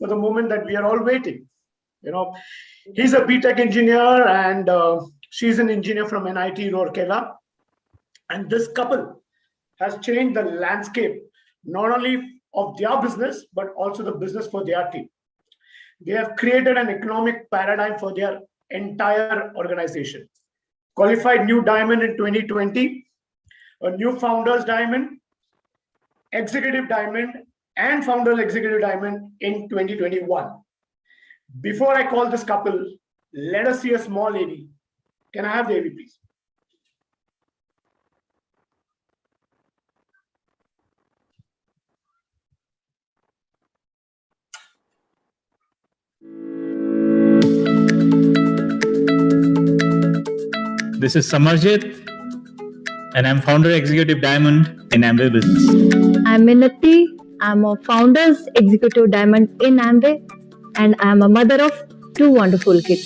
for the moment that we are all waiting. You know, he's a BTech engineer and she's an engineer from NIT Rourkela. And this couple has changed the landscape, not only of their business, but also the business for their team. They have created an economic paradigm for their entire organization. Qualified new diamond in 2020, a new founders diamond, executive diamond, and founders executive diamond in 2021. Before I call this couple, let us see a small AV. Can I have the AV, please? This is Samarjit, and I'm founder executive diamond in Amway business. I'm Minathi. I'm a founders executive diamond in Amway, and I'm a mother of 2 wonderful kids.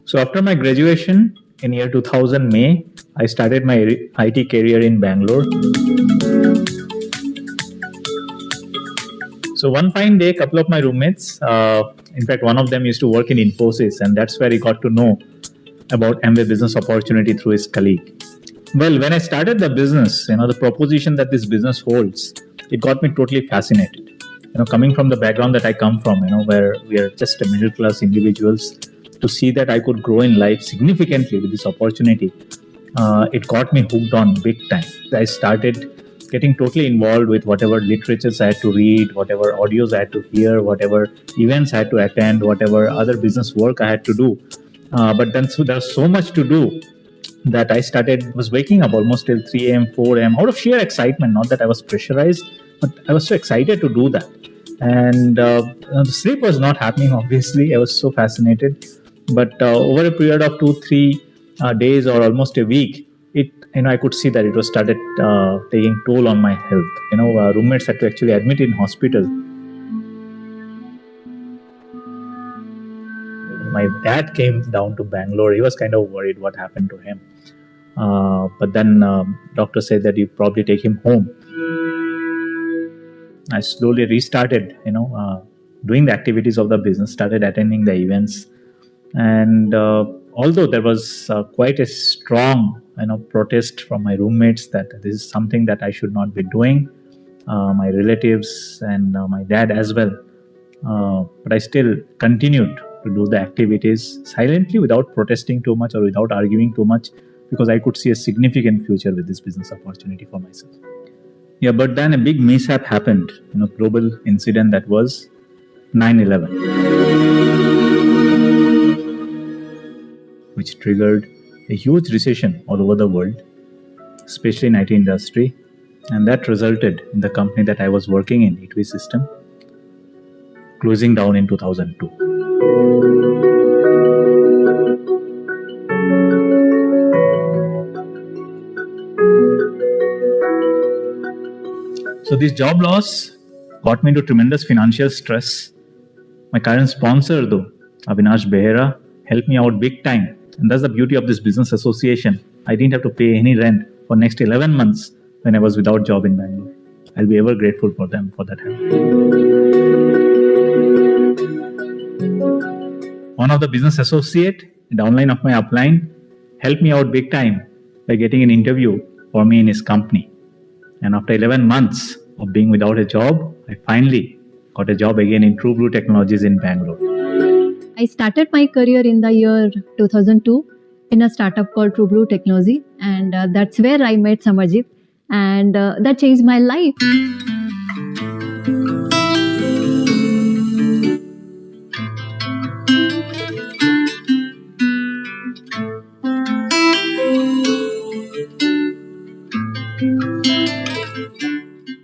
So after my graduation in year 2000 May, I started my IT career in Bangalore. So one fine day, a couple of my roommates, in fact, one of them used to work in Infosys, and that's where he got to know about Amway business opportunity through his colleague. Well, when I started the business, the proposition that this business holds, it got me totally fascinated. Coming from the background that I come from, where we are just a middle class individuals, to see that I could grow in life significantly with this opportunity, it got me hooked on big time. I started getting totally involved with whatever literatures I had to read, whatever audios I had to hear, whatever events I had to attend, whatever other business work I had to do. But then there's so much to do that I was waking up almost till 3 a.m., 4 a.m. out of sheer excitement, not that I was pressurized, but I was so excited to do that. And the sleep was not happening, obviously. I was so fascinated. But over a period of 2-3 days or almost a week, I could see that it was started taking toll on my health. Roommates had to actually admit in hospital. My dad came down to Bangalore. He was kind of worried what happened to him. But then doctor said that you probably take him home. I slowly restarted, doing the activities of the business, started attending the events. And although there was quite a strong, protest from my roommates that this is something that I should not be doing, my relatives and my dad as well. But I still continued to do the activities silently without protesting too much or without arguing too much, because I could see a significant future with this business opportunity for myself. Yeah, but then a big mishap happened, global incident that was 9/11, which triggered a huge recession all over the world, especially in IT industry, and that resulted in the company that I was working in, EDC system, closing down in 2002. So this job loss got me into tremendous financial stress. My current sponsor, though, Avinash Behera, helped me out big time. And that's the beauty of this business association. I didn't have to pay any rent for next 11 months when I was without job in Bangalore. I'll be ever grateful for them for that help. One of the business associate, downline of my upline, helped me out big time by getting an interview for me in his company. And after 11 months of being without a job, I finally got a job again in True Blue Technologies in Bangalore. I started my career in the year 2002 in a startup called True Blue Technology, and that's where I met Samarjit, and that changed my life.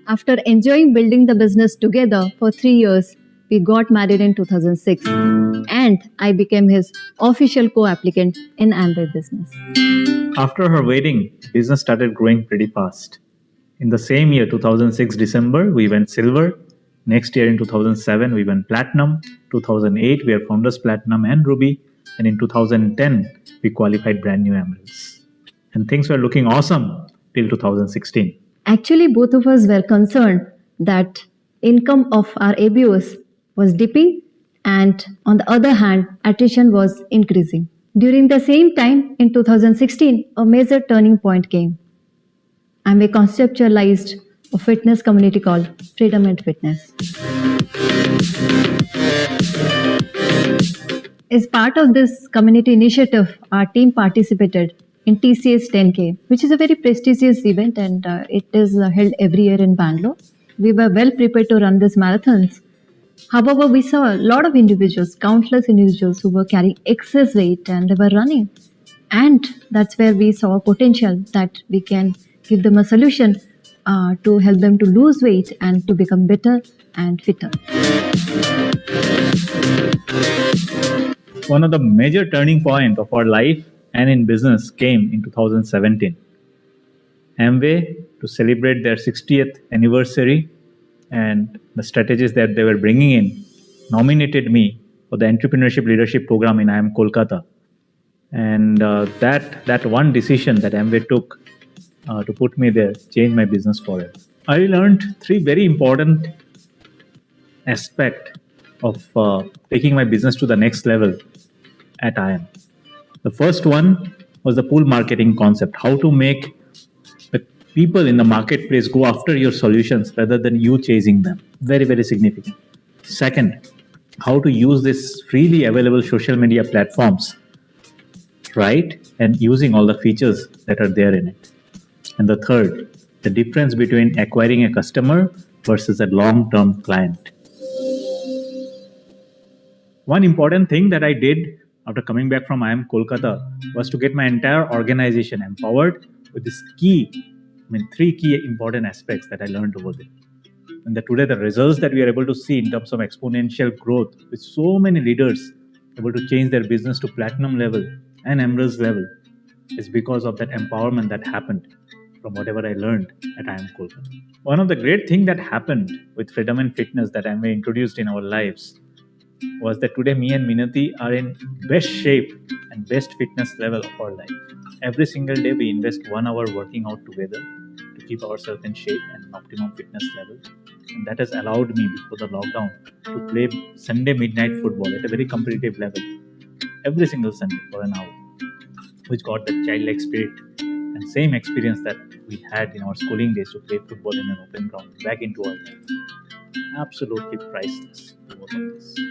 After enjoying building the business together for 3 years, we got married in 2006, and I became his official co-applicant in Amway business. After her wedding, business started growing pretty fast. In the same year, 2006 December, we went silver. Next year in 2007, we went platinum. 2008, we are Founders Platinum and Ruby. And in 2010, we qualified brand new emeralds. And things were looking awesome till 2016. Actually, both of us were concerned that income of our ABOs was dipping, and on the other hand, attrition was increasing. During the same time, in 2016, a major turning point came. Amway conceptualized a fitness community called Freedom and Fitness. As part of this community initiative, our team participated in TCS 10K, which is a very prestigious event, and it is held every year in Bangalore. We were well prepared to run these marathons. However, we saw a lot of individuals, countless individuals who were carrying excess weight and they were running. And that's where we saw potential that we can give them a solution to help them to lose weight and to become better and fitter. One of the major turning point of our life and in business came in 2017. Amway, to celebrate their 60th anniversary and the strategies that they were bringing in, nominated me for the Entrepreneurship Leadership Program in IIM Kolkata. And that one decision that Amway took to put me there changed my business forever. I learned three very important aspects of taking my business to the next level at IIM. The first one was the pull marketing concept, how to make the people in the marketplace go after your solutions rather than you chasing them. Very, very significant. Second, how to use this freely available social media platforms, right? And using all the features that are there in it. And the third, the difference between acquiring a customer versus a long-term client. One important thing that I did after coming back from IIM Kolkata was to get my entire organization empowered with this three key important aspects that I learned over there. And today the results that we are able to see in terms of exponential growth with so many leaders able to change their business to platinum level and emerald level is because of that empowerment that happened from whatever I learned at IIM Kolkata. One of the great things that happened with Freedom and Fitness that Amway introduced in our lives was that today me and Minathi are in best shape and best fitness level of our life. Every single day we invest 1 hour working out together to keep ourselves in shape and optimum fitness level. And that has allowed me before the lockdown to play Sunday midnight football at a very competitive level every single Sunday for an hour, which got that childlike spirit and same experience that we had in our schooling days to play football in an open ground back into our life. Absolutely priceless.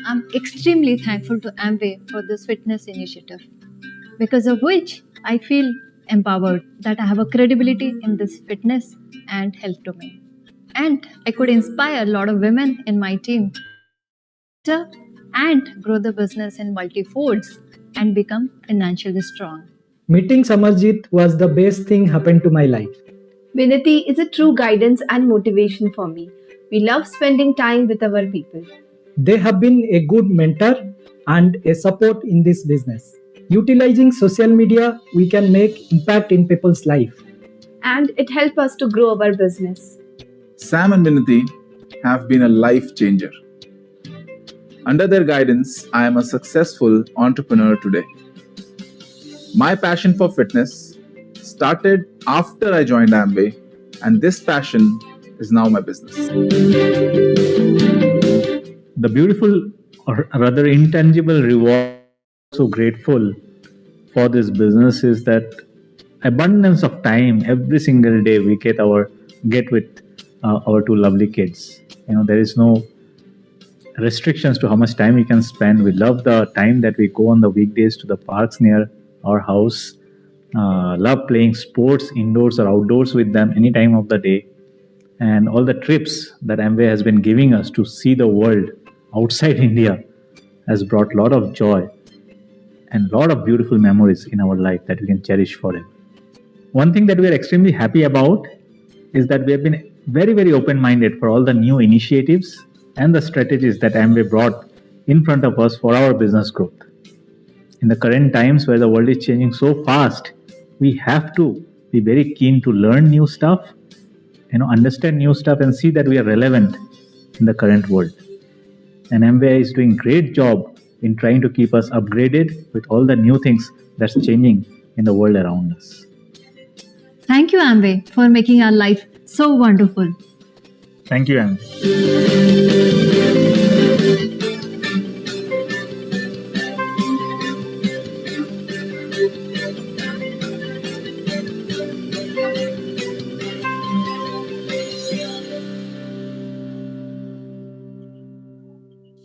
I'm extremely thankful to Amway for this fitness initiative, because of which I feel empowered that I have a credibility in this fitness and health domain. And I could inspire a lot of women in my team to and grow the business in multi-folds and become financially strong. Meeting Samarjit was the best thing happened to my life. Minathi is a true guidance and motivation for me. We love spending time with our people. They have been a good mentor and a support in this business. Utilizing social media, we can make impact in people's life. And it helps us to grow our business. Sam and Minathi have been a life changer. Under their guidance, I am a successful entrepreneur today. My passion for fitness started after I joined Amway, and this passion is now my business. The beautiful or rather intangible reward, so grateful for this business is that abundance of time every single day we get with our two lovely kids. There is no restrictions to how much time we can spend. We love the time that we go on the weekdays to the parks near our house. Love playing sports indoors or outdoors with them any time of the day. And all the trips that Amway has been giving us to see the world outside India has brought a lot of joy and a lot of beautiful memories in our life that we can cherish forever. One thing that we are extremely happy about is that we have been very, very open-minded for all the new initiatives and the strategies that Amway brought in front of us for our business growth. In the current times where the world is changing so fast, we have to be very keen to learn new stuff, understand new stuff and see that we are relevant in the current world. And Amway is doing a great job in trying to keep us upgraded with all the new things that's changing in the world around us. Thank you, Amway, for making our life so wonderful. Thank you, Amway.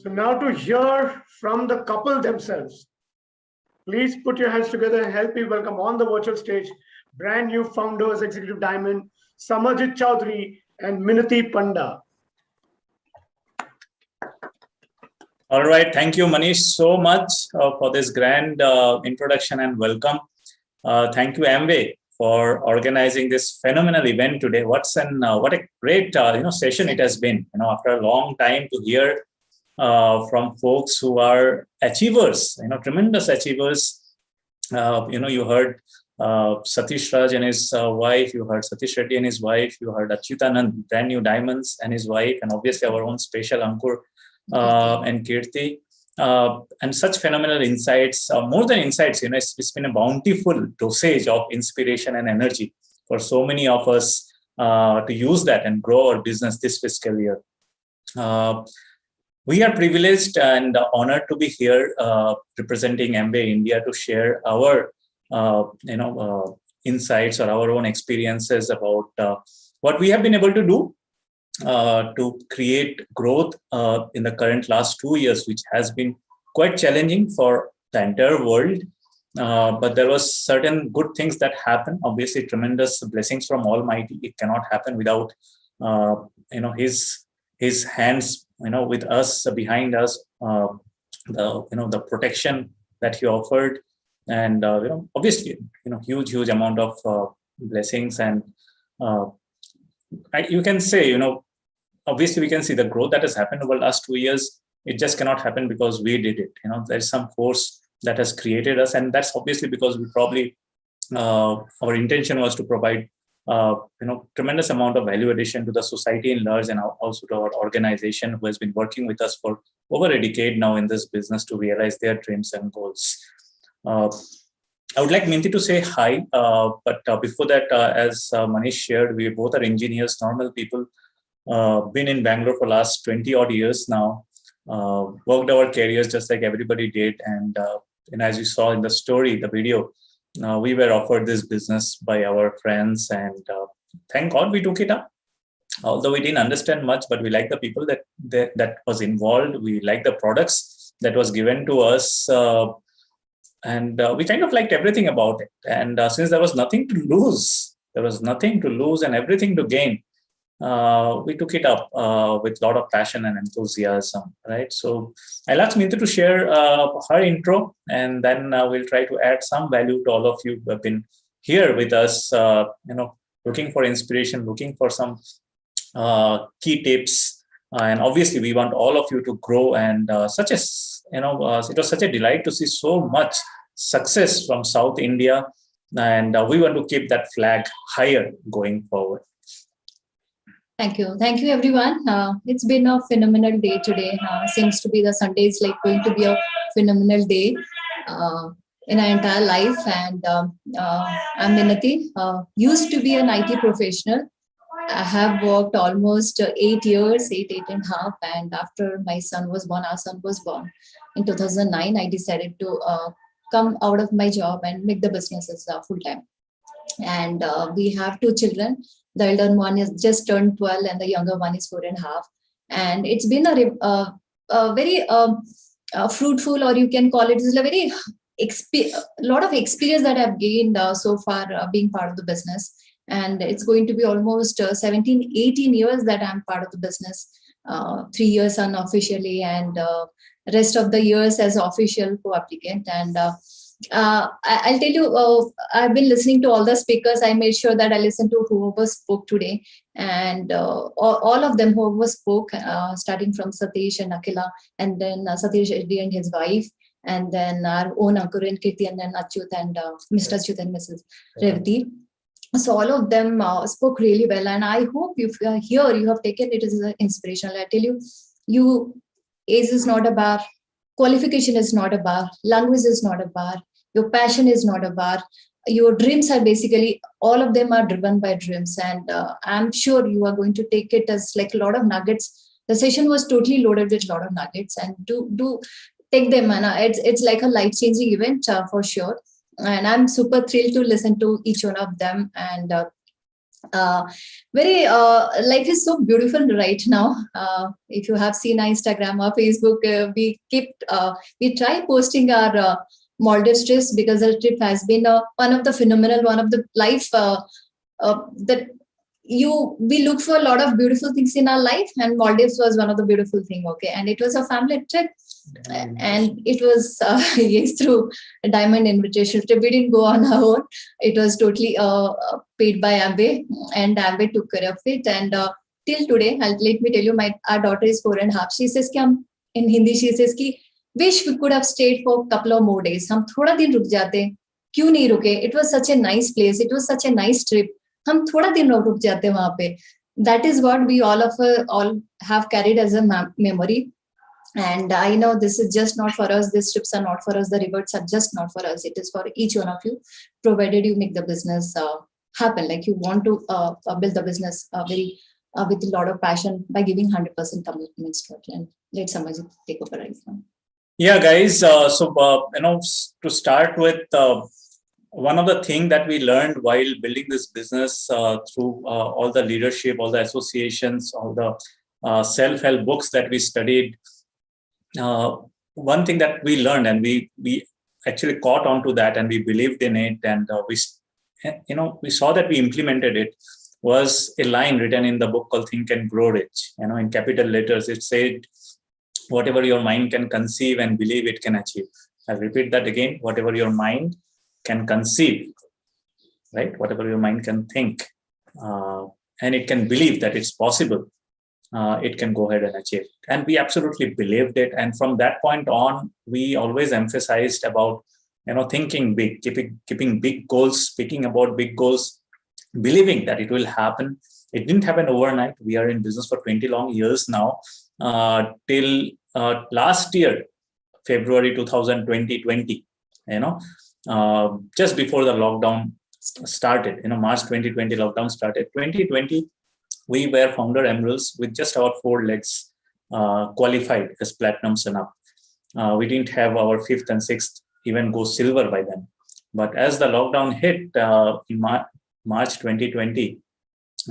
So now to hear from the couple themselves, please put your hands together and help me welcome on the virtual stage brand new founders, Executive Diamond, Samarjit Chowdhury and Minathi Panda. All right. Thank you, Manish, so much for this grand introduction and welcome. Thank you, Amway, for organizing this phenomenal event today. What a great session it has been. After a long time to hear from folks who are achievers, tremendous achievers. You heard Satish Raj and his wife. You heard Satish Reddy and his wife. You heard Achyutanand, brand new diamonds, and his wife, and obviously our own special Ankur and Kirti, and such phenomenal insights. More than insights, it's been a bountiful dosage of inspiration and energy for so many of us to use that and grow our business this fiscal year. We are privileged and honored to be here representing Amway India to share our insights or our own experiences about what we have been able to do to create growth in the current last 2 years, which has been quite challenging for the entire world. But there was certain good things that happened. Obviously, tremendous blessings from Almighty. It cannot happen without His hands, with us, behind us, the protection that He offered, and obviously, huge amount of blessings, and you can say, obviously we can see the growth that has happened over the last 2 years. It just cannot happen because we did it. There's some force that has created us, and that's obviously because we probably our intention was to provide tremendous amount of value addition to the society in large, and also to our organization who has been working with us for over a decade now in this business to realize their dreams and goals. I would like Minty to say hi, but before that, as Manish shared, we both are engineers, normal people, been in Bangalore for last 20 odd years now, worked our careers just like everybody did. And as you saw in the story, the video, we were offered this business by our friends, and thank God we took it up. Although we didn't understand much, but we like the people that was involved. We like the products that was given to us. And we kind of liked everything about it. And since there was nothing to lose, and everything to gain, we took it up with a lot of passion and enthusiasm, right? So I'll ask Mintu to share her intro, and then we'll try to add some value to all of you who have been here with us, looking for inspiration, looking for some key tips. And obviously, we want all of you to grow. And it was such a delight to see so much success from South India. And we want to keep that flag higher going forward. Thank you. Thank you, everyone. It's been a phenomenal day today. Seems to be the Sunday is going to be a phenomenal day in our entire life. And I'm Minathi. Used to be an IT professional. I have worked almost 8 years, eight and a half. And after our son was born in 2009, I decided to come out of my job and make the businesses full time. And we have 2 children. The elder one is just turned 12 and the younger one is 4.5. And it's been a very fruitful, or you can call it, a very lot of experience that I've gained so far being part of the business. And it's going to be almost 17, 18 years that I'm part of the business. 3 years unofficially, and rest of the years as official co-applicant. And I'll tell you, I've been listening to all the speakers. I made sure that I listened to whoever spoke today, and all of them whoever spoke, starting from Satish and Akhila, and then Satish Reddy and his wife, and then our own Ankur and Kirti, and then Achyut and Mr. Achyut and Mrs. Revati. So all of them spoke really well, and I hope if you are here, you have taken it as inspirational. I tell you, age is not a bar, qualification is not a bar, language is not a bar, your passion is not a bar. Your dreams are basically, all of them are driven by dreams, and I'm sure you are going to take it as like a lot of nuggets. The session was totally loaded with a lot of nuggets, and do take them, and it's like a life-changing event for sure. And I'm super thrilled to listen to each one of them. And uh, very life is so beautiful right now. If you have seen our Instagram or Facebook, we try posting our Maldives trips, because the trip has been one of the phenomenal, one of the life that we look for a lot of beautiful things in our life, and Maldives was one of the beautiful thing. Okay, and it was a family trip, and it was yes, through a diamond invitation trip. We didn't go on our own. It was totally paid by Amway, and Amway took care of it. And till today, let me tell you, our daughter is 4.5. She says कि in Hindi she says कि wish we could have stayed for a couple of more days. हम थोड़ा दिन रुक जाते, क्यों नहीं रुके? It was such a nice place. It was such a nice trip. हम थोड़ा दिन रुक जाते वहां पे. That is what we all have carried as a memory. And I know this is just not for us. These trips are not for us. The rewards are just not for us. It is for each one of you, provided you make the business happen. Like you want to build the business with a lot of passion by giving 100% commitments to it. And let Samarjit take over right now. Yeah, guys. To start with, one of the things that we learned while building this business through all the leadership, all the associations, all the self-help books that we studied, one thing that we learned, and we actually caught on to that, and we believed in it, and we saw that we implemented it, was a line written in the book called Think and Grow Rich. In capital letters, it said, whatever your mind can conceive and believe, it can achieve. I'll repeat that again. Whatever your mind can conceive, right? Whatever your mind can think, and it can believe that it's possible, it can go ahead and achieve. And we absolutely believed it. And from that point on, we always emphasized about, thinking big, keeping big goals, speaking about big goals, believing that it will happen. It didn't happen overnight. We are in business for 20 long years now. Till last year, February 2020, just before the lockdown started, March 2020 lockdown started. 2020, we were founder emeralds with just our 4 legs qualified as platinums and up. We didn't have our 5th and 6th even go silver by then. But as the lockdown hit in March 2020,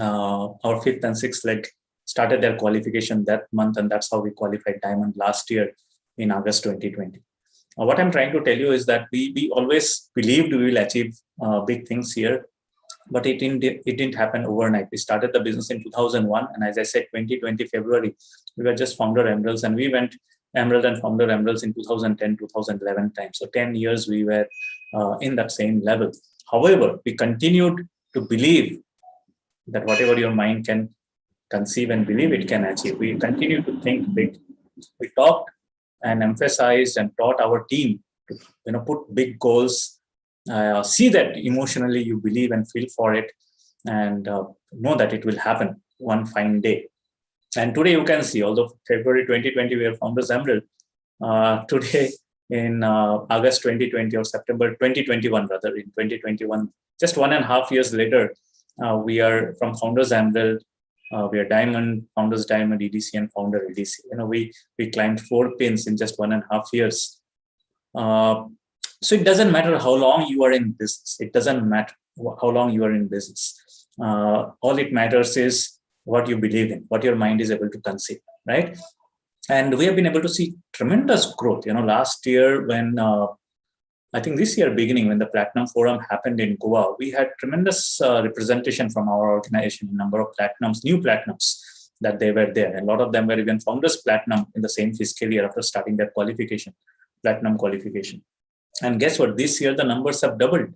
our 5th and 6th leg started their qualification that month, and that's how we qualified diamond last year in August 2020. What I'm trying to tell you is that we always believed we will achieve big things here, but it didn't happen overnight. We started the business in 2001, and as I said, 2020 February, we were just founder emeralds, and we went emerald and founder emeralds in 2010, 2011 time. So 10 years we were in that same level. However, we continued to believe that whatever your mind can conceive and believe, it can achieve. We continue to think big. We talked and emphasized and taught our team to put big goals, see that emotionally you believe and feel for it, and know that it will happen one fine day. And today you can see, although February 2020 we are founders emerald, today in August 2020 or September 2021 rather, in 2021, just 1.5 years later, we are from founders emerald. We are diamond, founders diamond, EDC, and founder EDC. We climbed 4 pins in just 1.5 years. So it doesn't matter how long you are in business. It doesn't matter how long you are in business. All it matters is what you believe in, what your mind is able to conceive, right? And we have been able to see tremendous growth. Last year when I think this year beginning, when the Platinum Forum happened in Goa, we had tremendous representation from our organization, number of platinums, new platinums that they were there. And a lot of them were even founders platinum in the same fiscal year after starting their qualification, platinum qualification. And guess what? This year, the numbers have doubled,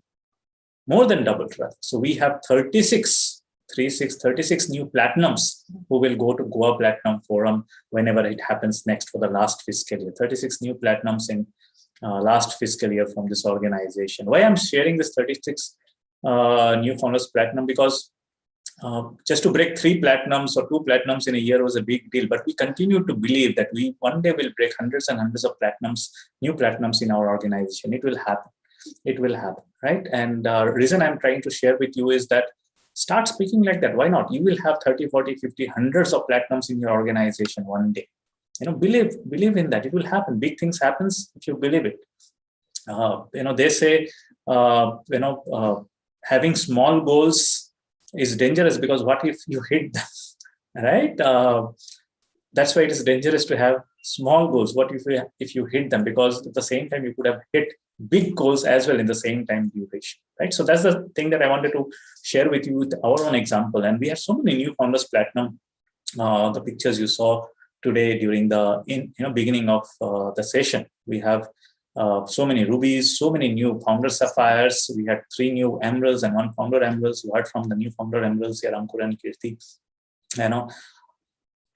more than doubled rather. So we have 36 new platinums who will go to Goa Platinum Forum whenever it happens next for the last fiscal year. 36 new platinums in last fiscal year from this organization. Why I'm sharing this 36 new founders platinum? Because just to break 3 platinums or 2 platinums in a year was a big deal. But we continue to believe that we one day will break hundreds and hundreds of platinums, new platinums in our organization. It will happen. It will happen, right? And the reason I'm trying to share with you is that start speaking like that. Why not? You will have 30, 40, 50, hundreds of platinums in your organization one day. Believe in that. It will happen. Big things happens if you believe it. They say, having small goals is dangerous because what if you hit them, right? That's why it is dangerous to have small goals. What if you hit them? Because at the same time, you could have hit big goals as well in the same time duration, right? So that's the thing that I wanted to share with you with our own example. And we have so many new founders platinum. The pictures you saw today during the beginning of the session, we have so many rubies, so many new founder sapphires. We had 3 new emeralds and 1 founder emeralds. You heard from the new founder emeralds here, Ankur and Kirti.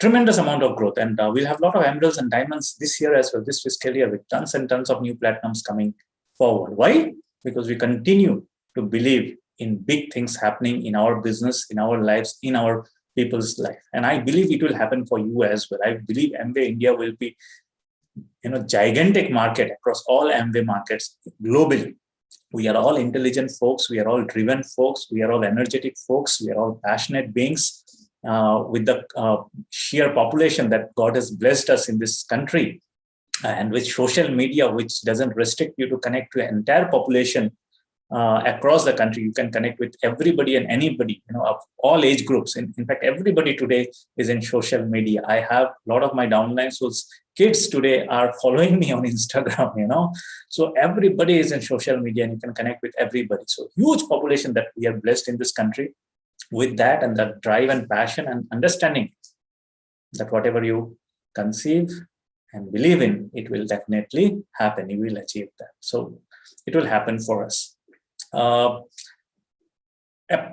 Tremendous amount of growth, and we'll have a lot of emeralds and diamonds this year as well, this fiscal year, with tons and tons of new platinums coming forward. Why? Because we continue to believe in big things happening in our business, in our lives, in our people's life. And I believe it will happen for you as well. I believe Amway India will be, gigantic market across all Amway markets globally. We are all intelligent folks. We are all driven folks. We are all energetic folks. We are all passionate beings. With the sheer population that God has blessed us in this country, and with social media, which doesn't restrict you to connect to an entire population across the country. You can connect with everybody and anybody, of all age groups. In fact, everybody today is in social media. I have a lot of my downlines whose kids today are following me on Instagram, So everybody is in social media and you can connect with everybody. So huge population that we are blessed in this country. With that and that drive and passion and understanding that whatever you conceive and believe in, it will definitely happen. You will achieve that. So it will happen for us.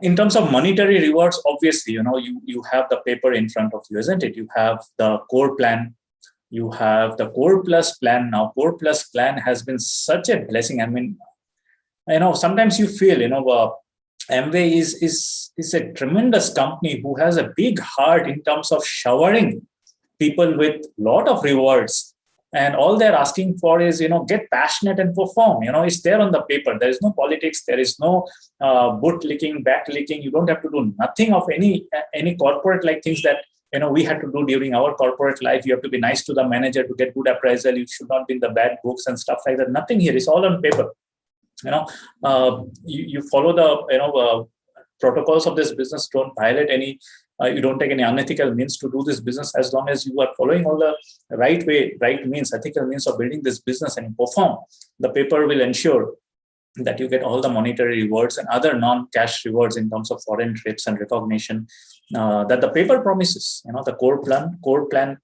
In terms of monetary rewards, obviously, you have the paper in front of you, isn't it? You have the core plan. You have the core plus plan. Now, core plus plan has been such a blessing. I mean, sometimes you feel, Amway is a tremendous company who has a big heart in terms of showering people with a lot of rewards. And all they're asking for is, get passionate and perform. It's there on the paper. There is no politics. There is no boot licking, back licking. You don't have to do nothing of any corporate like things that, we had to do during our corporate life. You have to be nice to the manager to get good appraisal. You should not be in the bad books and stuff like that. Nothing here. It's all on paper. You follow the protocols of this business. Don't violate any. You don't take any unethical means to do this business. As long as you are following all the right way, right means, ethical means of building this business and perform, the paper will ensure that you get all the monetary rewards and other non-cash rewards in terms of foreign trips and recognition that the paper promises. The core plan,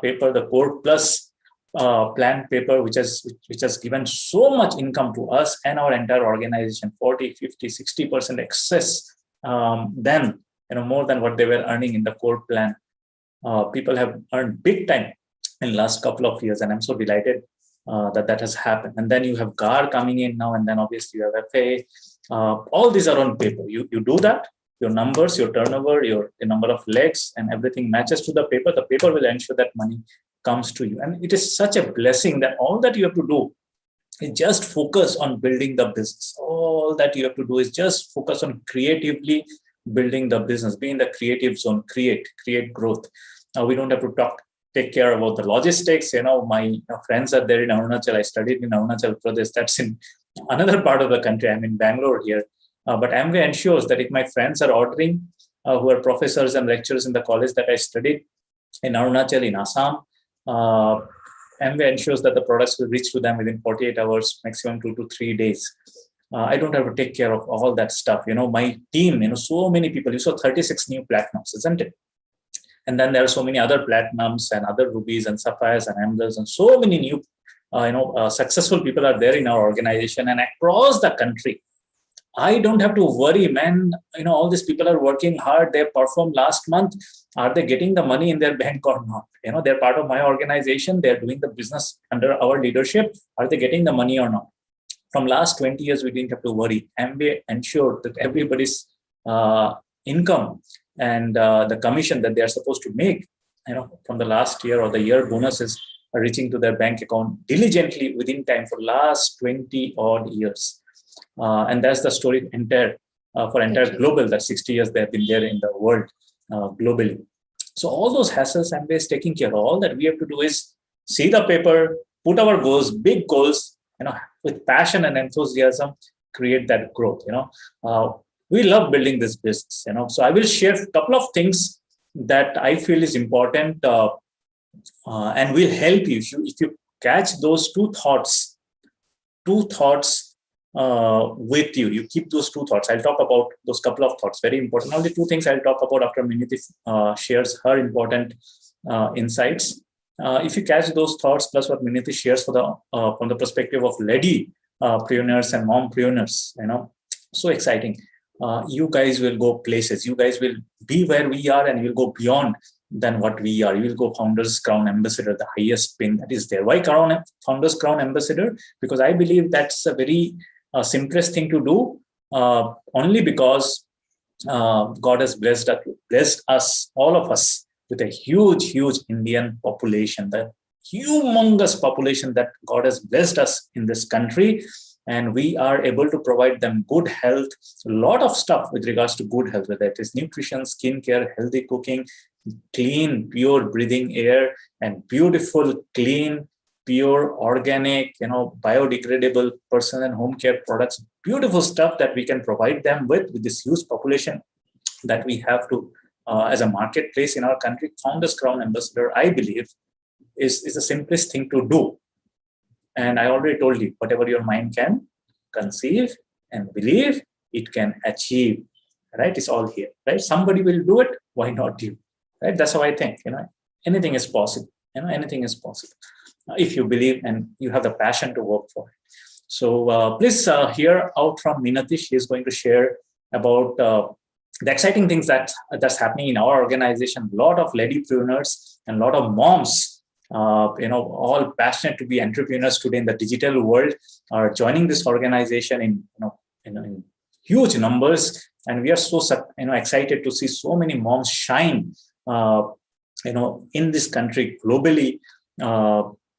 paper, the core plus plan paper, which has given so much income to us and our entire organization, 40, 50, 60% excess than more than what they were earning in the core plan. People have earned big time in the last couple of years, and I'm so delighted that has happened. And then you have GAR coming in now, and then obviously you have FA. All these are on paper. You do that, your numbers, your turnover, the number of legs, and everything matches to the paper. The paper will ensure that money comes to you. And it is such a blessing that all that you have to do is just focus on building the business. All that you have to do is just focus on creatively building the business, be in the creative zone, create growth. We don't have to take care about the logistics. My friends are there in Arunachal. I studied in Arunachal Pradesh. That's in another part of the country. I'm in Bangalore here. But Amway ensures that if my friends are ordering, who are professors and lecturers in the college that I studied in Arunachal, in Assam, Amway ensures that the products will reach to them within 48 hours, maximum 2 to 3 days. I don't have to take care of all that stuff. My team, so many people. You saw 36 new platinums, isn't it? And then there are so many other platinums and other rubies and sapphires and emeralds and so many new, successful people are there in our organization and across the country. I don't have to worry, man. All these people are working hard. They performed last month. Are they getting the money in their bank or not? They're part of my organization. They're doing the business under our leadership. Are they getting the money or not? From last 20 years, we didn't have to worry. Amway ensured that everybody's income and the commission that they are supposed to make, from the last year or the year bonuses are reaching to their bank account diligently within time for last 20 odd years. And that's the story for entire global, that 60 years they have been there in the world globally. So all those hassles Amway is taking care of. All that we have to do is see the paper, put our goals, big goals, with passion and enthusiasm, create that growth. we love building this business, So I will share a couple of things that I feel is important and will help you. If you catch those two thoughts with you, you keep those two thoughts. I'll talk about those couple of thoughts, very important. Only two things I'll talk about after Minathi shares her important insights. If you catch those thoughts plus what Minathi shares from the perspective of lady-preneurs and mompreneurs, so exciting. You guys will go places. You guys will be where we are, and you'll go beyond than what we are. You will go Founders Crown Ambassador, the highest pin that is there. Why Founders Crown Ambassador? Because I believe that's a very simplest thing to do, only because God has blessed us, all of us, with a huge Indian population, the humongous population that God has blessed us in this country. And we are able to provide them good health, a lot of stuff with regards to good health, whether it is nutrition, skincare, healthy cooking, clean, pure breathing air, and beautiful, clean, pure, organic, biodegradable personal and home care products, beautiful stuff that we can provide them with this huge population that we have to, as a marketplace in our country. Founders Crown Ambassador, I believe, is the simplest thing to do. And I already told you, whatever your mind can conceive and believe, it can achieve, right? It's all here, right? Somebody will do it. Why not you, right? That's how I think, anything is possible, anything is possible if you believe and you have the passion to work for it. So please hear out from Minathi. She is going to share about the exciting things that's happening in our organization. A lot of ladipreneurs and a lot of moms, all passionate to be entrepreneurs today in the digital world, are joining this organization in huge numbers, and we are so excited to see so many moms shine, in this country globally,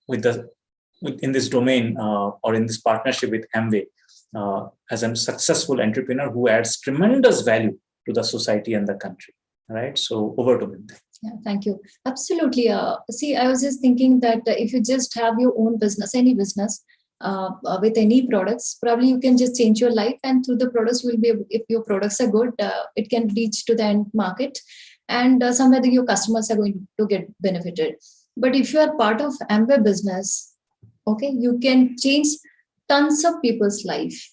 in this domain or in this partnership with Amway, as a successful entrepreneur who adds tremendous value to the society and the country. Right. So over to Minathi. Yeah, thank you. Absolutely. See, I was just thinking that if you just have your own business, any business with any products, probably you can just change your life, and through the products will be, if your products are good, it can reach to the end market, and somewhere your customers are going to get benefited. But if you are part of Amway business, okay, you can change tons of people's life.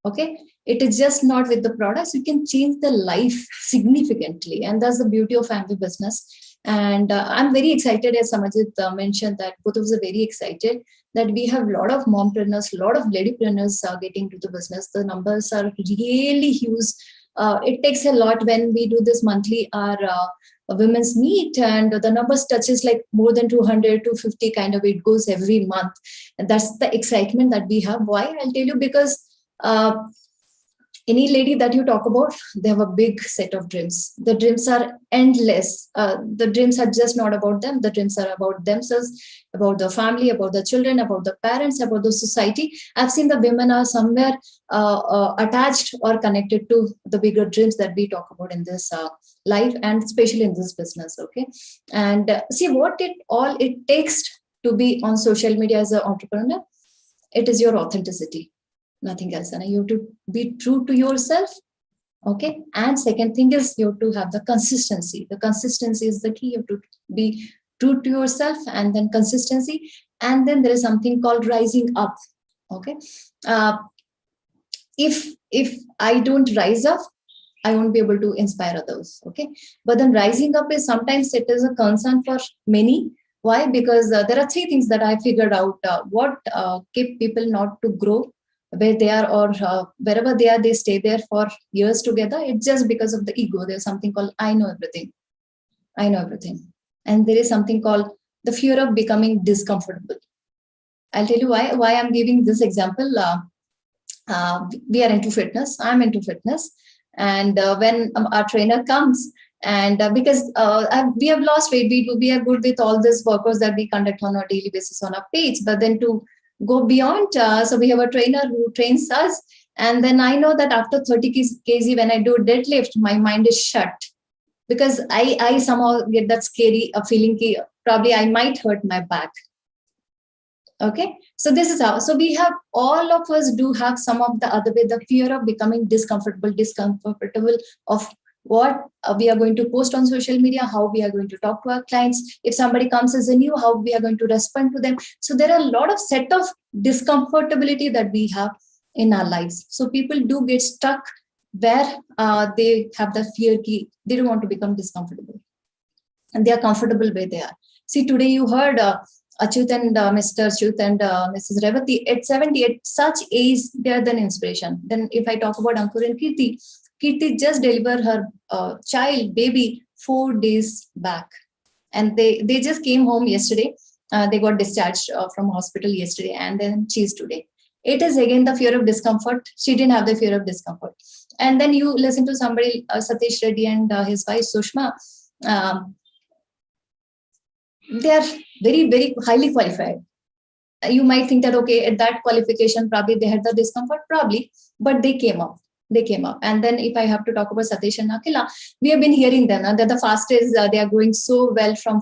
Okay, it is just not with the products, you can change the life significantly. And that's the beauty of Amway business. And I'm very excited, as Samarjit mentioned, that both of us are very excited that we have a lot of mompreneurs, a lot of ladypreneurs getting to the business. The numbers are really huge. It takes a lot when we do this monthly, our women's meet, and the numbers touches like more than 200, 250 kind of, it goes every month. And that's the excitement that we have. Why? I'll tell you, because any lady that you talk about, they have a big set of dreams. The dreams are endless. The dreams are just not about them. The dreams are about themselves, about the family, about the children, about the parents, about the society. I've seen the women are somewhere attached or connected to the bigger dreams that we talk about in this life, and especially in this business. Okay, and see what it takes to be on social media as an entrepreneur. It is your authenticity. Nothing else. And you have to be true to yourself. Okay. And second thing is you have to have the consistency. The consistency is the key. You have to be true to yourself, and then consistency. And then there is something called rising up. Okay. If I don't rise up, I won't be able to inspire others. Okay. But then rising up is sometimes it is a concern for many. Why? Because there are three things that I figured out. What keep people not to grow where they are, or wherever they are, they stay there for years together. It's just because of the ego. There's something called I know everything. I know everything. And there is something called the fear of becoming discomfortable. I'll tell you why I'm giving this example. We are into fitness. I'm into fitness. And when our trainer comes, and because we have lost weight, we are good with all these workouts that we conduct on a daily basis on our page. But then to go beyond, so we have a trainer who trains us, and then I know that after 30 kg when I do deadlift, my mind is shut, because I somehow get that scary feeling, probably I might hurt my back. Okay, so this is how. So we have, all of us do have some of the other way, the fear of becoming discomfortable of what we are going to post on social media, how we are going to talk to our clients. If somebody comes as a new, how we are going to respond to them. So there are a lot of set of discomfortability that we have in our lives. So people do get stuck where they have the fear key. They don't want to become discomfortable, and they are comfortable where they are. See, today you heard Achyut and Mr. Achyut and Mrs. Revati at 70, at such age, they are then inspiration. Then if I talk about Ankur and Kirti, Kirti just delivered her baby 4 days back. And they just came home yesterday. They got discharged from hospital yesterday, and then she's today. It is again the fear of discomfort. She didn't have the fear of discomfort. And then you listen to somebody, Satish Reddy and his wife Sushma. They are very, very highly qualified. You might think that, okay, at that qualification, probably they had the discomfort, probably, but they came up. They came up. And then if I have to talk about Satish and Akila, we have been hearing them. They're the fastest. They are growing so well from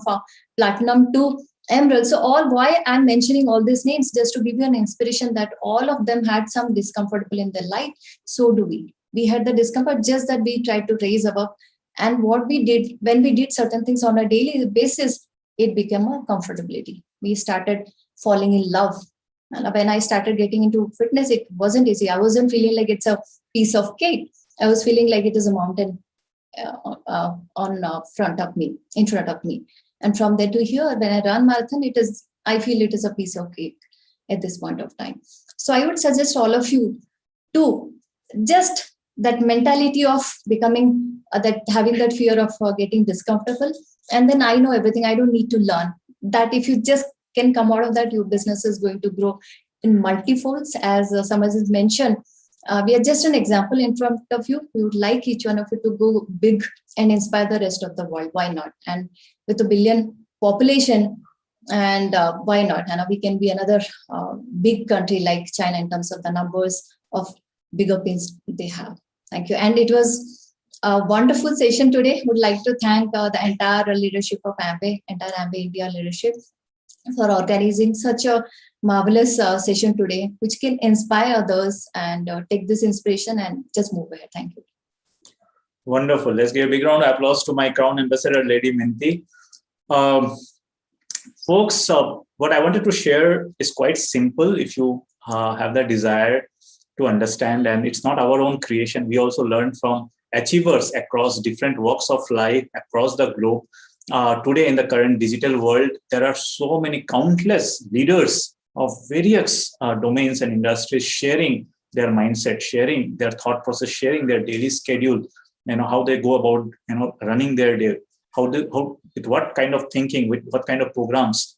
platinum to emerald. So why I'm mentioning all these names, just to give you an inspiration that all of them had some discomfortable in their life. So do we. We had the discomfort, just that we tried to raise above. And what we did, when we did certain things on a daily basis, it became a comfortability. We started falling in love. And when I started getting into fitness, it wasn't easy. I wasn't feeling like it's a piece of cake. I was feeling like it is a mountain in front of me. And from there to here, when I run marathon, I feel it is a piece of cake at this point of time. So I would suggest all of you to just that mentality of becoming having that fear of getting discomfortable. And then I know everything. I don't need to learn. That if you just can come out of that, your business is going to grow in multifolds. As Samarjit mentioned, we are just an example in front of you. We would like each one of you to go big and inspire the rest of the world. Why not? And with a billion population, and why not? And we can be another big country like China in terms of the numbers of bigger pins they have. Thank you. And it was a wonderful session today. Would like to thank the entire leadership of Amway, entire Amway India leadership, for organizing such a marvelous session today, which can inspire others and take this inspiration and just move ahead. Thank you. Wonderful. Let's give a big round of applause to my Crown Ambassador, Lady Minathi. Folks, what I wanted to share is quite simple if you have the desire to understand, and it's not our own creation. We also learned from achievers across different walks of life across the globe. Today in the current digital world, there are so many countless leaders of various domains and industries sharing their mindset, sharing their thought process, sharing their daily schedule, how they go about, running their day, with what kind of thinking, with what kind of programs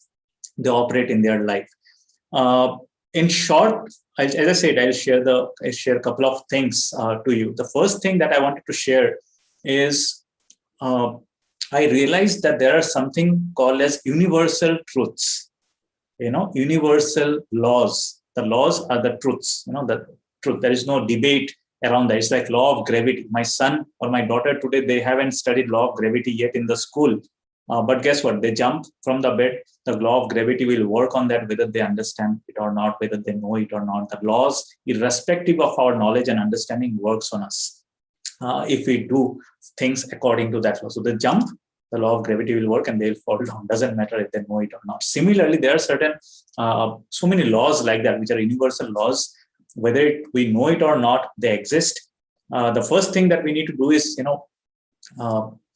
they operate in their life. In short, as I said, I'll share a couple of things to you. The first thing that I wanted to share is I realized that there are something called as universal truths, universal laws. The laws are the truths, the truth. There is no debate around that. It's like law of gravity. My son or my daughter today, they haven't studied law of gravity yet in the school. But guess what? They jump from the bed. The law of gravity will work on that, whether they understand it or not, whether they know it or not. The laws, irrespective of our knowledge and understanding, works on us if we do things according to that law. So they jump, the law of gravity will work and they'll fall down. Doesn't matter if they know it or not. Similarly, there are certain, so many laws like that, which are universal laws. Whether we know it or not, they exist. The first thing that we need to do is,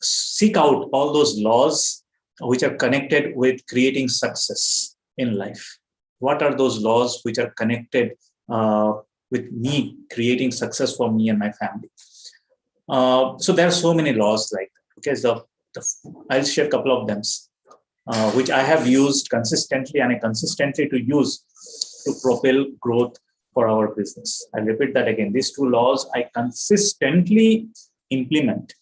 seek out all those laws which are connected with creating success in life. What are those laws which are connected with me creating success for me and my family? So there are so many laws like that. Okay, so I'll share a couple of them, which I have used consistently and I consistently to use to propel growth for our business. I'll repeat that again. These two laws I consistently implement.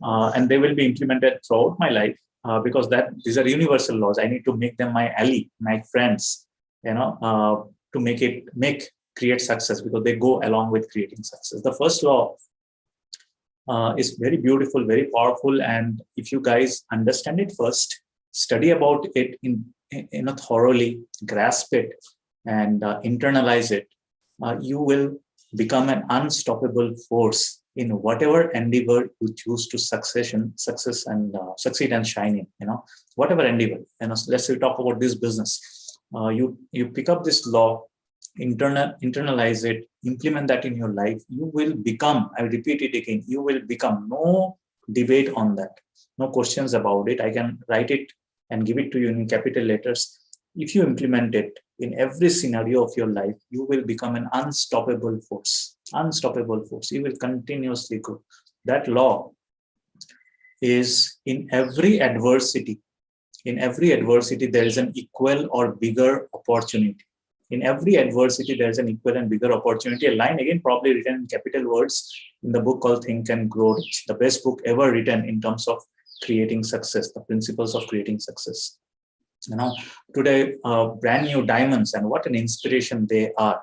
And they will be implemented throughout my life because these are universal laws. I need to make them my ally, my friends, to create success, because they go along with creating success. The first law is very beautiful, very powerful, and if you guys understand it first, study about it in thoroughly grasp it and internalize it, you will become an unstoppable force in whatever endeavor you choose to succeed and shine in. Whatever endeavor. Let's say we talk about this business. You pick up this law, internalize it, implement that in your life. You will become. I will repeat it again. You will become. No debate on that. No questions about it. I can write it and give it to you in capital letters. If you implement it in every scenario of your life, you will become an unstoppable force. Unstoppable force. You will continuously grow. That law is in every adversity. In every adversity, there is an equal or bigger opportunity. In every adversity, there is an equal and bigger opportunity. A line again, probably written in capital words in the book called Think and Grow Rich, the best book ever written in terms of creating success, the principles of creating success. Today, brand new diamonds, and what an inspiration they are.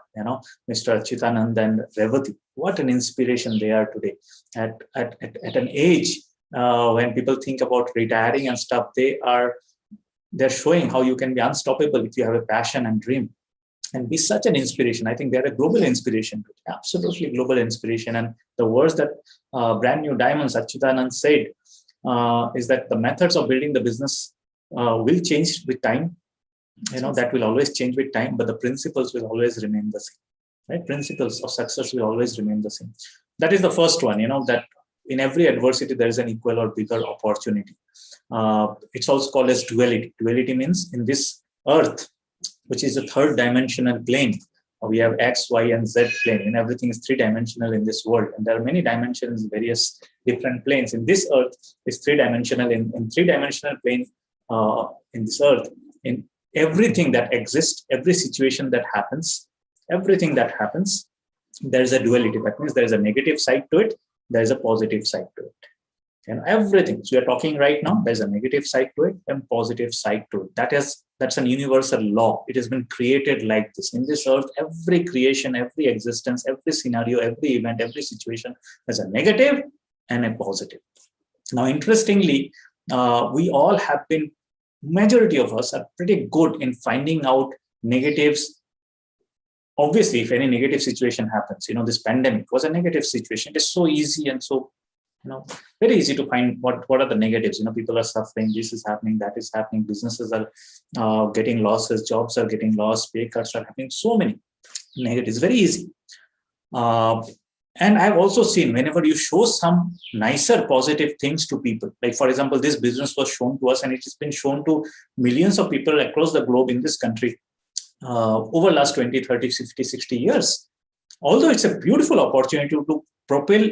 Mr. Chitanand and Revati, what an inspiration they are today. At an age when people think about retiring and stuff, they're showing how you can be unstoppable if you have a passion and dream, and be such an inspiration. I think they're a global inspiration, absolutely global inspiration. And the words that brand new diamonds, Achyutanand, said is that the methods of building the business will change with time. That will always change with time, but the principles will always remain the same. Right? Principles of success will always remain the same. That is the first one. That in every adversity there is an equal or bigger opportunity. It's also called as duality. Duality means in this earth, which is a third dimensional plane, we have X, Y, and Z plane, and everything is three-dimensional in this world. And there are many dimensions, various different planes. In this earth, it's three-dimensional. In three-dimensional plane, in this earth, in everything that exists, every situation that happens, everything that happens, there is a duality. That means there is a negative side to it, there is a positive side to it. Everything. So we are talking right now, there's a negative side to it and positive side to it. That's an universal law. It has been created like this. In this earth, every creation, every existence, every scenario, every event, every situation has a negative and a positive. Now, interestingly, we all have been, majority of us are pretty good in finding out negatives. Obviously, if any negative situation happens, this pandemic was a negative situation. It is so easy and so very easy to find what are the negatives. People are suffering, this is happening, that is happening, businesses are getting losses, jobs are getting lost, pay cuts are happening, so many negatives, very easy. And I've also seen whenever you show some nicer positive things to people, like for example, this business was shown to us and it has been shown to millions of people across the globe in this country over last 20, 30, 50, 60 years. Although it's a beautiful opportunity to propel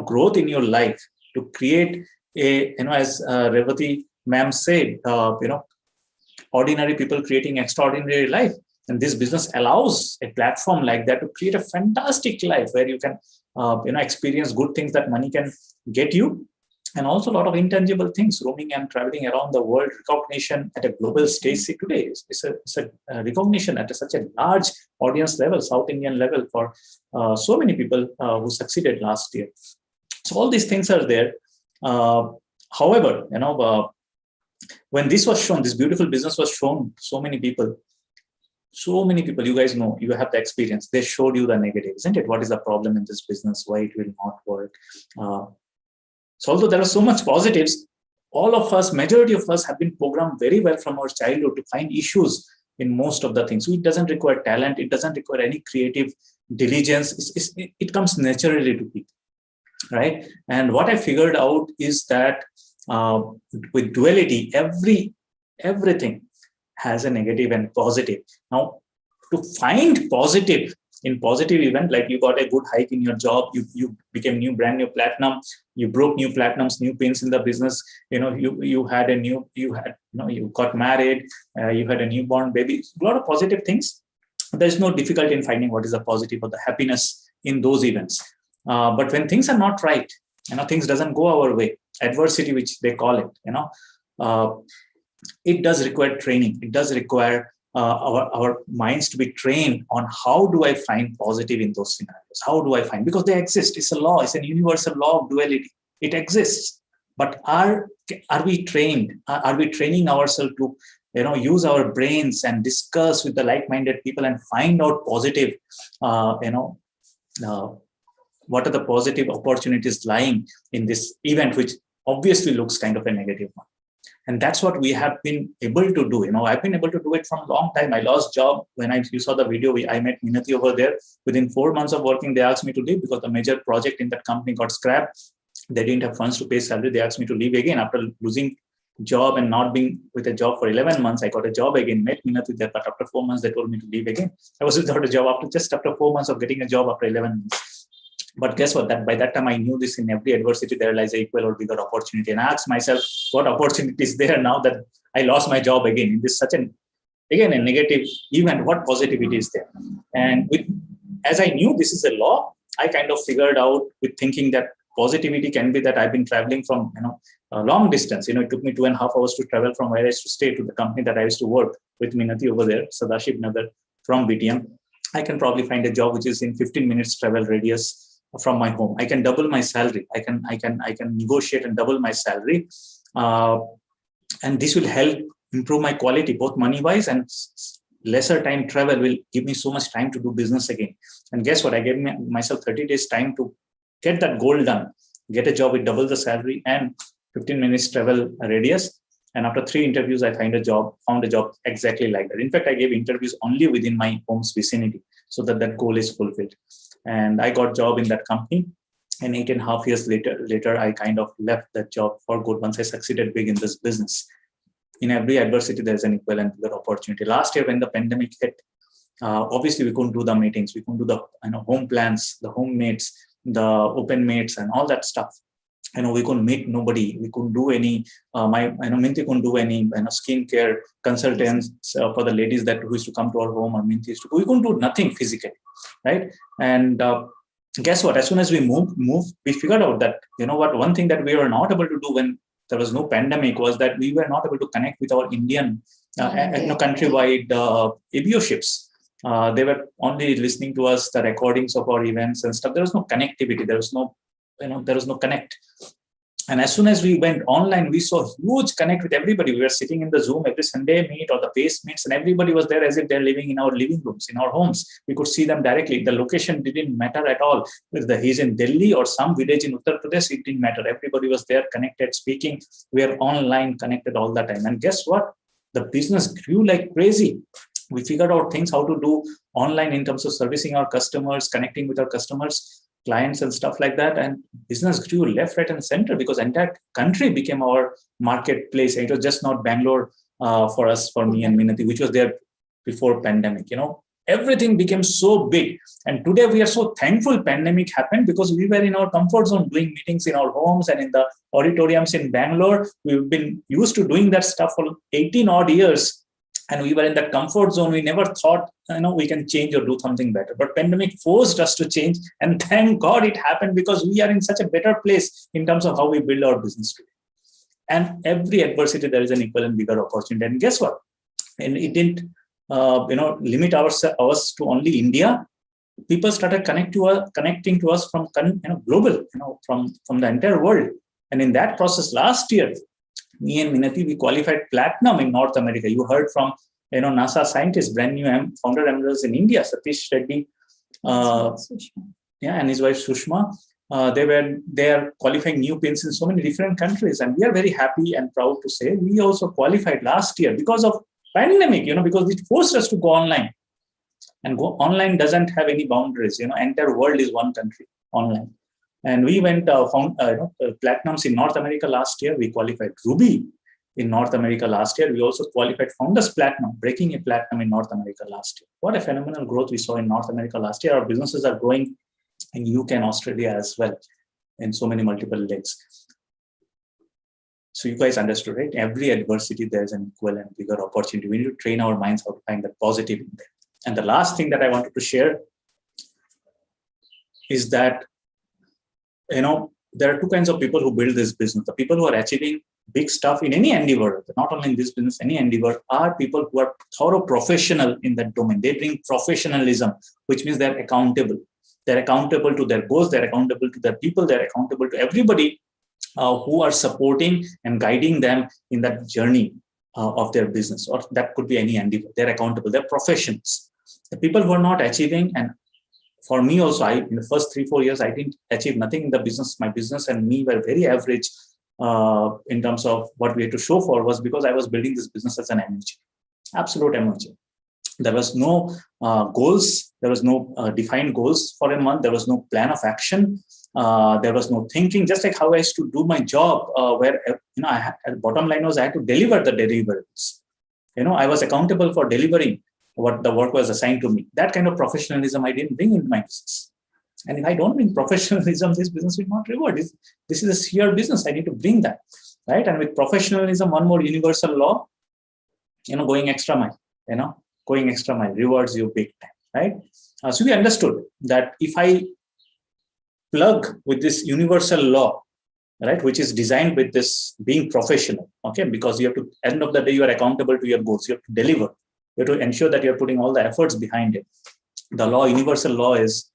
growth in your life, to create a as Revati ma'am said, ordinary people creating extraordinary life, and this business allows a platform like that to create a fantastic life where you can experience good things that money can get you, and also a lot of intangible things, roaming and traveling around the world, recognition at a global stage. See, today it's a recognition at such a large audience level, South Indian level, for so many people who succeeded last year. So all these things are there. However, when this was shown, this beautiful business was shown, so many people, you guys know, you have the experience, they showed you the negative, isn't it? What is the problem in this business? Why it will not work? So although there are so much positives, all of us, majority of us have been programmed very well from our childhood to find issues in most of the things. So it doesn't require talent. It doesn't require any creative diligence. It comes naturally to people, right? And what I figured out is that with duality, everything has a negative and positive. Now, to find positive in positive event, like you got a good hike in your job, you became brand new platinum, you broke new platinums, new pins in the business, you got married, you had a newborn baby, a lot of positive things. There's no difficulty in finding what is the positive or the happiness in those events. But when things are not right, things doesn't go our way, adversity, which they call it, it does require training. It does require our minds to be trained on how do I find positive in those scenarios? How do I find? Because they exist. It's a law. It's a universal law of duality. It exists. But are we trained? Are we training ourselves to use our brains and discuss with the like-minded people and find out positive, what are the positive opportunities lying in this event, which obviously looks kind of a negative one. And that's what we have been able to do. I've been able to do it from a long time. I lost job when you saw the video. I met Minathi over there. Within 4 months of working, they asked me to leave because the major project in that company got scrapped. They didn't have funds to pay salary. They asked me to leave again after losing job and not being with a job for 11 months. I got a job again, met Minathi there, but after 4 months, they told me to leave again. I was without a job after 4 months of getting a job after 11 months. But guess what? That by that time, I knew this: in every adversity, there lies an equal or bigger opportunity. And I asked myself, what opportunity is there now that I lost my job again in this a negative event? What positivity is there? And as I knew this is a law, I kind of figured out with thinking that positivity can be that I've been traveling from a long distance. It took me 2.5 hours to travel from where I used to stay to the company that I used to work with, Minathi over there, Sadashib Nagar, from BTM. I can probably find a job which is in 15 minutes travel radius from my home. I can double my salary. I can negotiate and double my salary, and this will help improve my quality, both money wise, and lesser time travel will give me so much time to do business again. And guess what? I gave myself 30 days time to get that goal done, get a job with double the salary and 15 minutes travel radius. And after 3 interviews, I found a job exactly like that. In fact, I gave interviews only within my home's vicinity so that goal is fulfilled. And I got a job in that company. And 8.5 years later, I kind of left that job for good once I succeeded big in this business. In every adversity, there's an equal and bigger opportunity. Last year, when the pandemic hit, obviously we couldn't do the meetings, we couldn't do the home plans, the home mates, the open mates, and all that stuff. We couldn't meet nobody. We couldn't do any. Minty couldn't do any skincare consultants for the ladies who used to come to our home, or Minty used to. We couldn't do nothing physically, right? And guess what? As soon as we moved, we figured out that one thing that we were not able to do when there was no pandemic was that we were not able to connect with our Indian countrywide ABO ships. They were only listening to us, the recordings of our events and stuff. There was no connectivity. There was no connect. And as soon as we went online, we saw huge connect with everybody. We were sitting in the Zoom every Sunday meet or the PACE meets, and everybody was there as if they're living in our living rooms, in our homes. We could see them directly. The location didn't matter at all. Whether he's in Delhi or some village in Uttar Pradesh, it didn't matter. Everybody was there, connected, speaking. We are online, connected all the time. And guess what? The business grew like crazy. We figured out things how to do online in terms of servicing our customers, connecting with our customers, clients and stuff like that. And business grew left, right, and center because entire country became our marketplace. It was just not Bangalore for us, for me and Minathi, which was there before pandemic. Everything became so big. And today we are so thankful pandemic happened because we were in our comfort zone doing meetings in our homes and in the auditoriums in Bangalore. We've been used to doing that stuff for 18 odd years. And we were in that comfort zone. We never thought, we can change or do something better. But pandemic forced us to change. And thank God it happened because we are in such a better place in terms of how we build our business today. And every adversity, there is an equal and bigger opportunity. And guess what? And it didn't, limit us to only India. People started connecting to us from, global, from the entire world. And in that process, last year, me and Minathi, we qualified platinum in North America. You heard from NASA scientist, brand new founder emeritus in India, Satish Reddy, and his wife Sushma. They are qualifying new pins in so many different countries, and we are very happy and proud to say we also qualified last year because of pandemic. Because it forced us to go online, and go online doesn't have any boundaries. Entire world is one country online. And we went found platinums in North America last year. We qualified Ruby in North America last year. We also qualified Founders Platinum, breaking a platinum in North America last year. What a phenomenal growth we saw in North America last year. Our businesses are growing in UK and Australia as well, in so many multiple legs. So you guys understood, right? Every adversity, there's an equal and bigger opportunity. We need to train our minds how to find the positive in there. And the last thing that I wanted to share is that there are two kinds of people who build this business. The people who are achieving big stuff in any endeavor, not only in this business, any endeavor, are people who are thorough professional in that domain. They bring professionalism, which means they're accountable. They're accountable to their goals. They're accountable to their people. They're accountable to everybody who are supporting and guiding them in that journey of their business, or that could be any endeavor. They're accountable. They're professionals. The people who are not achieving, and for me also, in the first 3-4 years, I didn't achieve nothing in the business. My business and me were very average in terms of what we had to show for, was because I was building this business as an amateur, absolute amateur. There was no goals. There was no defined goals for a month. There was no plan of action. There was no thinking. Just like how I used to do my job, where the bottom line was I had to deliver the deliverables. I was accountable for delivering what the work was assigned to me. That kind of professionalism I didn't bring into my business. And if I don't bring professionalism, this business will not reward. This is a sheer business. I need to bring that, right? And with professionalism, one more universal law, going extra mile, going extra mile rewards you big time, right? So we understood that if I plug with this universal law, right, which is designed with this being professional, okay, because you have to, end of the day, you are accountable to your goals. You have to deliver. You have to ensure that you're putting all the efforts behind it. The law, universal law, is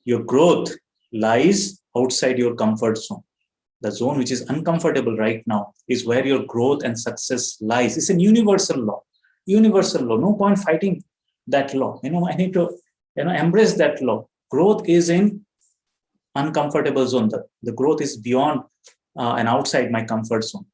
your growth lies outside your comfort zone. The zone which is uncomfortable right now is where your growth and success lies. It's a universal law. Universal law. No point fighting that law. I need to embrace that law. Growth is in uncomfortable zone. The growth is beyond and outside my comfort zone.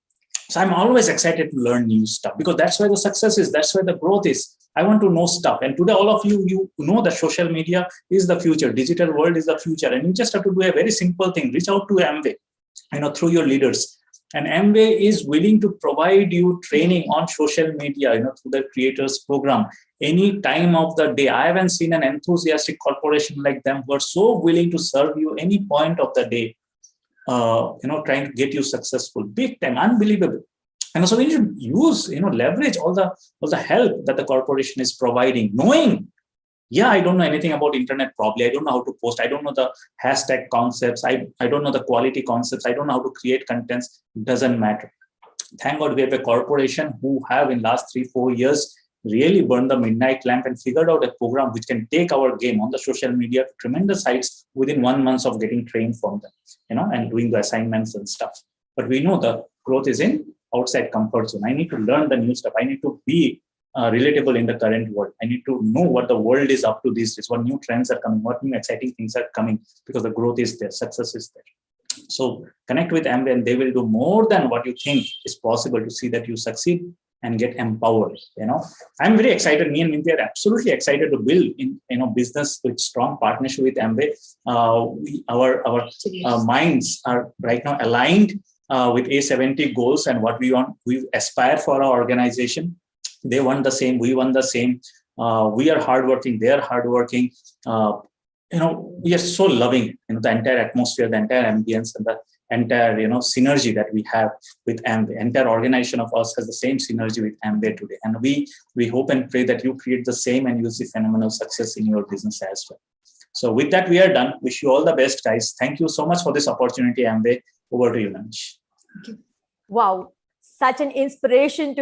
So I'm always excited to learn new stuff, because that's where the success is. That's where the growth is. I want to know stuff. And today, all of you know that social media is the future. Digital world is the future. And you just have to do a very simple thing. Reach out to Amway, through your leaders. And Amway is willing to provide you training on social media, through the creators program, any time of the day. I haven't seen an enthusiastic corporation like them who are so willing to serve you any point of the day, trying to get you successful, big time, unbelievable. And so we should use, leverage all the help that the corporation is providing, knowing, I don't know anything about internet probably. I don't know how to post. I don't know the hashtag concepts. I don't know the quality concepts. I don't know how to create contents. Doesn't matter. Thank God we have a corporation who have in last 3-4 years really burned the midnight lamp and figured out a program which can take our game on the social media to tremendous heights within 1 month of getting trained from them, and doing the assignments and stuff. But we know the growth is in outside comfort zone. I need to learn the new stuff. I need to be relatable in the current world. I need to know what the world is up to these days, what new trends are coming, what new exciting things are coming, because the growth is there, success is there. So connect with Amway, and they will do more than what you think is possible to see that you succeed and get empowered. I'm very excited. Me and Minty are absolutely excited to build business with strong partnership with Amway. Our minds are right now aligned with A70 goals and what we want. We aspire for our organization. They want the same. We want the same. We are hardworking. They are hardworking. We are so loving. The entire atmosphere, the entire ambience, and the entire synergy that we have with Amway. Entire organization of us has the same synergy with Amway today, and we hope and pray that you create the same and you'll see phenomenal success in your business as well. So with that, we are done. Wish you all the best, guys. Thank you so much for this opportunity, Amway. Over to you, Manish. Wow, such an inspiration to